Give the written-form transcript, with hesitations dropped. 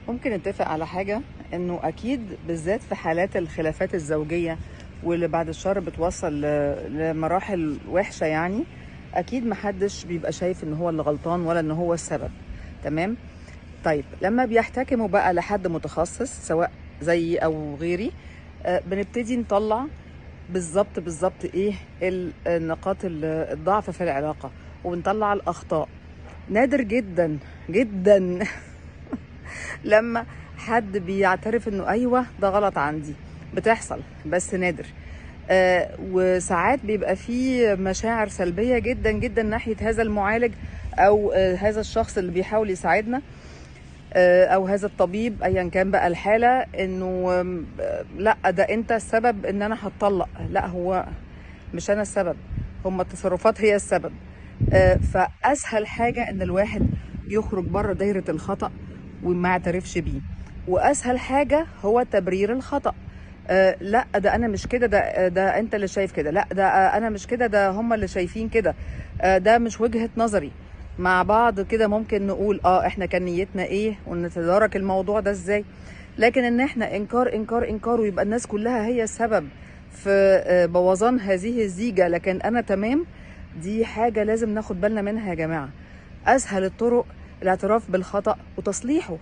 ممكن نتفق على حاجة، انه اكيد بالذات في حالات الخلافات الزوجية واللي بعد الشر بتوصل لمراحل وحشة يعني، اكيد محدش بيبقى شايف ان هو اللي غلطان ولا ان هو السبب. تمام. طيب لما بيحتكموا بقى لحد متخصص سواء زيي او غيري، بنبتدي نطلع بالظبط ايه نقاط الضعف في العلاقة، ونطلع الاخطاء. نادر جدا جدا لما حد بيعترف انه ايوه ده غلط عندي. بتحصل بس نادر. وساعات بيبقى فيه مشاعر سلبية جدا جدا ناحية هذا المعالج او هذا الشخص اللي بيحاول يساعدنا، او هذا الطبيب ايا كان بقى الحالة، انه لا ده انت السبب ان انا هتطلق. لا، هو مش انا السبب، هما التصرفات هي السبب. فاسهل حاجة ان الواحد يخرج بره دايرة الخطأ وما يعترفش بيه، واسهل حاجة هو تبرير الخطأ. لا ده انا مش كده، ده انت اللي شايف كده، لا ده انا مش كده، ده هما اللي شايفين كده، ده مش وجهة نظري. مع بعض كده ممكن نقول احنا كان نيتنا ايه ونتدارك الموضوع ده ازاي. لكن ان احنا انكار انكار انكار ويبقى الناس كلها هي السبب في بوظان هذه الزيجة لكن انا تمام، دي حاجة لازم ناخد بالنا منها يا جماعة. اسهل الطرق الاعتراف بالخطأ وتصليحه.